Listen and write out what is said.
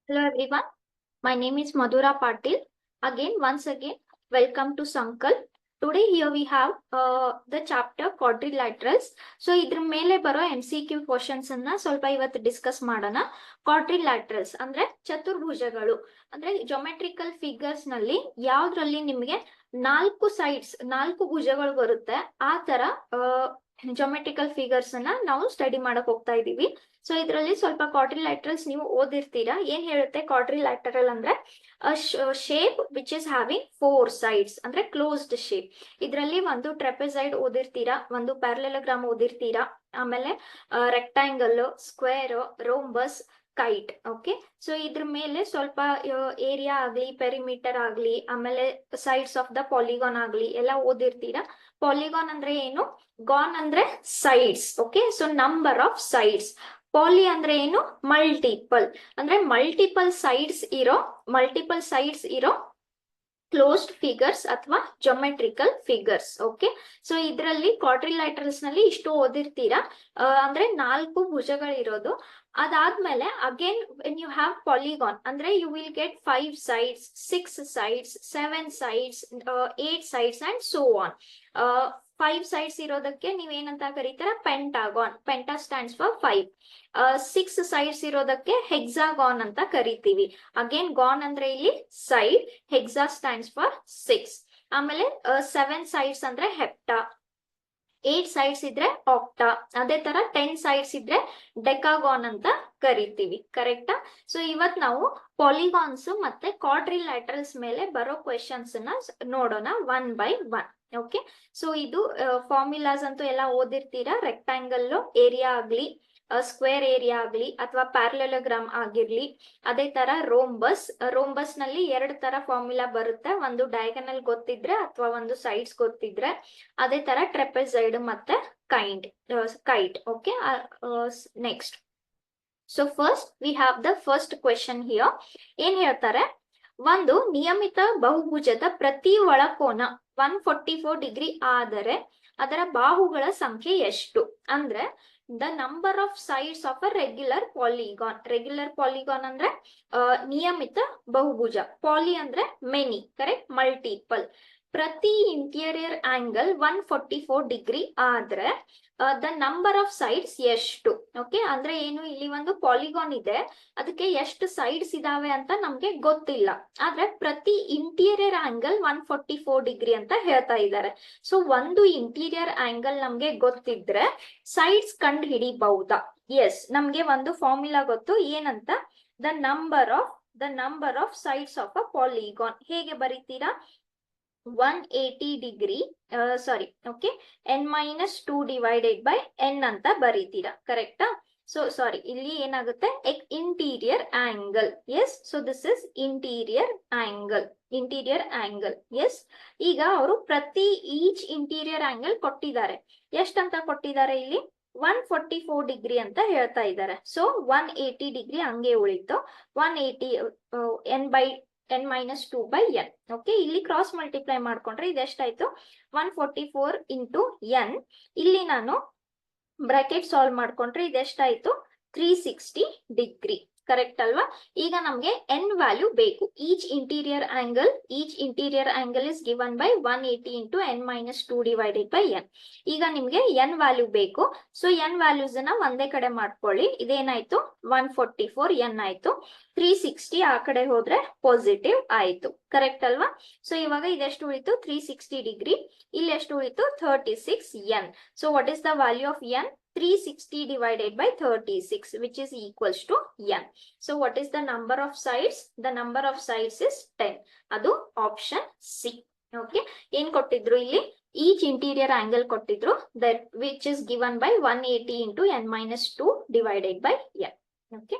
Hello everyone, my name is Madhura Patil. Once again, welcome to Sankal. Today here we have the chapter quadrilaterals. So ಇದ್ರ ಮೇಲೆ ಬರೋ MCQ questions ಅನ್ನ ಸ್ವಲ್ಪ ಇವತ್ತು discuss ಮಾಡೋಣ. Quadrilaterals ಅಂದ್ರೆ ಚತುರ್ಭುಜಗಳು ಅಂದ್ರೆ ಜೊಮೆಟ್ರಿಕಲ್ ಫಿಗರ್ಸ್ ನಲ್ಲಿ ಯಾವ್ದ್ರಲ್ಲಿ ನಿಮಗೆ ನಾಲ್ಕು ಭುಜಗಳು ಬರುತ್ತೆ ಆ ತರ ಜೊಮೆಟ್ರಿಕಲ್ ಫಿಗರ್ಸ್ ಅನ್ನ ನಾವು ಸ್ಟಡಿ ಮಾಡಕ್ ಹೋಗ್ತಾ ಇದೀವಿ. ಸೊ ಇದರಲ್ಲಿ ಸ್ವಲ್ಪ ಕ್ವಾಡ್ರಿಲ್ಯಾಟ್ರಲ್ಸ್ ನೀವು ಓದಿರ್ತೀರಾ. ಏನ್ ಹೇಳುತ್ತೆ ಕ್ವಾಡ್ರಿಲ್ಯಾಟರಲ್ ಅಂದ್ರೆ shape which is having 4 sides ಅಂದ್ರೆ ಕ್ಲೋಸ್ಡ್ ಶೇಪ್. ಇದರಲ್ಲಿ ಒಂದು ಟ್ರೆಪೆಸೈಡ್ ಓದಿರ್ತೀರಾ, ಒಂದು ಪ್ಯಾರಲೆಲೋಗ್ರಾಮ್ ಓದಿರ್ತೀರಾ, ಆಮೇಲೆ rectangle, square, rhombus, kite. Okay, so ಇದ್ರ ಮೇಲೆ ಸ್ವಲ್ಪ ಏರಿಯಾ ಆಗ್ಲಿ, ಪೆರಿಮೀಟರ್ ಆಗ್ಲಿ, ಆಮೇಲೆ ಸೈಡ್ಸ್ ಆಫ್ ದ ಪಾಲಿಗಾನ್ ಆಗ್ಲಿ ಎಲ್ಲ ಓದಿರ್ತೀರಾ. ಪಾಲಿಗಾನ್ ಅಂದ್ರೆ ಏನು, ಗಾನ್ ಅಂದ್ರೆ sides. Okay, so number of sides. Poly ಅಂದ್ರೆ ಏನು, ಮಲ್ಟಿಪಲ್ ಅಂದ್ರೆ ಮಲ್ಟಿಪಲ್ ಸೈಡ್ಸ್ ಇರೋ ಕ್ಲೋಸ್ಡ್ ಫಿಗರ್ಸ್ ಅಥವಾ ಜೊಮೆಟ್ರಿಕಲ್ ಫಿಗರ್ಸ್. ಓಕೆ, ಸೊ ಇದರಲ್ಲಿ ಕ್ವಾಡ್ರಿಲ್ಯಾಟರಲ್ಸ್ ನಲ್ಲಿ ಇಷ್ಟು ಓದಿರ್ತೀರಾ, ಅಂದ್ರೆ 4 ಭುಜಗಳಿರೋದು. ಅದಾದ್ಮೇಲೆ again when you have polygon ಅಂದ್ರೆ you will get 5 sides, 6 sides, 7 sides, 8 sides and so on. 5 sides ಇರೋದಕ್ಕೆ ನೀವೇನಂತ ಕರೀತೀರಾ, pentagon. Penta stands for 5. 6 sides ಇರೋದಕ್ಕೆ ಹೆಕ್ಸಾಗಾನ್ ಅಂತ ಕರಿತೀವಿ. ಅಗೇನ್ ಗಾನ್ ಅಂದ್ರೆ ಇಲ್ಲಿ ಸೈಡ್, ಹೆಕ್ಸಾ ಸ್ಟ್ಯಾಂಡ್ಸ್ ಫಾರ್ 6. ಆಮೇಲೆ 7 sides ಅಂದ್ರೆ ಹೆಪ್ಟಾ, 8 sides ಇದ್ರೆ ಆಕ್ಟಾ, ಅದೇ ತರ 10 sides ಇದ್ರೆ ಡೆಕಾಗಾನ್ ಅಂತ ಕರಿತೀವಿ. ಕರೆಕ್ಟಾ? ಸೊ ಇವತ್ ನಾವು ಪಾಲಿಗಾನ್ಸ್ ಮತ್ತೆ ಕ್ವಾಡ್ರಿಲ್ಯಾಟರಲ್ಸ್ ಮೇಲೆ ಬರೋ ಕ್ವೆಶನ್ಸ್ ನ ನೋಡೋಣ one by one. Okay, so ಇದು ಫಾರ್ಮುಲಾಸ್ ಅಂತೂ ಎಲ್ಲ ಓದಿರ್ತೀರಾ. ರೆಕ್ಟಾಂಗಲ್ ಏರಿಯಾ ಆಗ್ಲಿ, ಸ್ಕ್ವೇರ್ ಏರಿಯಾ ಆಗ್ಲಿ, ಅಥವಾ ಪ್ಯಾರಲೆಲೋಗ್ರಾಮ್ ಆಗಿರ್ಲಿ, ಅದೇ ತರ ರೋಂಬಸ್ ನಲ್ಲಿ 2 ತರ ಫಾರ್ಮುಲಾ ಬರುತ್ತೆ, ಒಂದು ಡಯಾಗನಲ್ ಗೊತ್ತಿದ್ರೆ ಅಥವಾ ಒಂದು ಸೈಡ್ಸ್ ಗೊತ್ತಿದ್ರೆ. ಅದೇ ತರ ಟ್ರೆಪೆಸೈಡ್ ಮತ್ತೆ kite. Okay, next. So first we have the first question here. ಏನ್ ಹೇಳ್ತಾರೆ, ಒಂದು ನಿಯಮಿತ ಬಹುಭುಜದ ಪ್ರತಿ ಒಳಕೋನ 144 ಡಿಗ್ರಿ ಆದರೆ ಅದರ ಬಾಹುಗಳ ಸಂಖ್ಯೆ ಎಷ್ಟು? ಅಂದ್ರೆ the number of sides of a regular polygon ಅಂದ್ರೆ ನಿಯಮಿತ ಬಹುಭುಜ, ಪಾಲಿ ಅಂದ್ರೆ ಮೆನಿ, ಕರೆಕ್ಟ್, ಮಲ್ಟಿಪಲ್. ಪ್ರತಿ ಇಂಟೀರಿಯರ್ ಆಂಗಲ್ 144 ಡಿಗ್ರಿ ಆದ್ರೆ ದ ನಂಬರ್ ಆಫ್ ಸೈಡ್ಸ್ ಎಷ್ಟು? ಓಕೆ, ಅಂದ್ರೆ ಏನು, ಇಲ್ಲಿ ಒಂದು ಪಾಲಿಗಾನ್ ಇದೆ, ಅದಕ್ಕೆ ಎಷ್ಟು ಸೈಡ್ಸ್ ಇದಾವೆ ಅಂತ ನಮ್ಗೆ ಗೊತ್ತಿಲ್ಲ, ಆದ್ರೆ ಪ್ರತಿ ಇಂಟೀರಿಯರ್ ಆಂಗಲ್ 144 ಡಿಗ್ರಿ ಅಂತ ಹೇಳ್ತಾ ಇದ್ದಾರೆ. ಸೊ ಒಂದು ಇಂಟೀರಿಯರ್ ಆಂಗಲ್ ನಮ್ಗೆ ಗೊತ್ತಿದ್ರೆ ಸೈಡ್ಸ್ ಕಂಡು ಹಿಡಿಬಹುದಾ? ಎಸ್, ನಮ್ಗೆ ಒಂದು ಫಾರ್ಮುಲಾ ಗೊತ್ತು, ಏನಂತ, the number of sides of a polygon. ಹೇಗೆ ಬರೀತೀರಾ, 180 degree okay, n-2 divided by n ಅಂತ ಬರೀತೀರಾ. ಕರೆಕ್ಟಾ? ಸೊ ಸಾರಿ, ಇಲ್ಲಿ ಏನಾಗುತ್ತೆ, interior angle. Yes, so this is interior angle. Yes, ಈಗ ಅವರು ಪ್ರತಿ ಈಚ್ ಇಂಟೀರಿಯರ್ ಆಂಗಲ್ ಕೊಟ್ಟಿದ್ದಾರೆ. ಎಷ್ಟಂತ ಕೊಟ್ಟಿದ್ದಾರೆ ಇಲ್ಲಿ, 144 ಡಿಗ್ರಿ ಅಂತ ಹೇಳ್ತಾ ಇದ್ದಾರೆ. ಸೊ 180 ಡಿಗ್ರಿ ಹಂಗೆ ಉಳಿತು. 180 n-2 by n. ಓಕೆ, ಇಲ್ಲಿ ಕ್ರಾಸ್ ಮಲ್ಟಿಪ್ಲೈ ಮಾಡ್ಕೊಂಡ್ರೆ ಇದೆಷ್ಟಾಯ್ತು, 144 ಇಂಟು n. ಇಲ್ಲಿ ನಾನು ಬ್ರಾಕೆಟ್ ಸಾಲ್ವ್ ಮಾಡ್ಕೊಂಡ್ರೆ ಇದೆಷ್ಟಾಯ್ತು, 360 ಡಿಗ್ರಿ. ಕರೆಕ್ಟ್ ಅಲ್ವಾ? ಈಗ ನಮ್ಗೆ n ವ್ಯಾಲ್ಯೂ ಬೇಕು. Each interior angle is given by 180 into n-2 divided by n. ಈಗ ನಿಮ್ಗೆ n ವ್ಯಾಲ್ಯೂ ಬೇಕು. ಸೊ n ವ್ಯಾಲ್ಯೂಸ್ ಅನ್ನ ಒಂದೇ ಕಡೆ ಮಾಡ್ಕೊಳ್ಳಿ. ಇದೇನಾಯ್ತು, 144 n ಆಯ್ತು, 360 ಆ ಕಡೆ ಹೋದ್ರೆ ಪಾಸಿಟಿವ್ ಆಯ್ತು. ಕರೆಕ್ಟ್ ಅಲ್ವಾ? ಸೊ ಇವಾಗ ಇದೆಷ್ಟು ಉಳಿತು, 360 ಡಿಗ್ರಿ. ಇಲ್ಲಿ ಎಷ್ಟು ಉಳಿತು, 36 n. So what is the value of n? 360 divided by 36, which is equals to n. So what is the number of sides? The number of sides is 10. ಅದು option C. Okay, ಏನ್ ಕೊಟ್ಟಿದ್ರು ಇಲ್ಲಿ, each interior angle ಕೊಟ್ಟಿದ್ರು, that which is given by 180 into n-2 divided by n. Okay,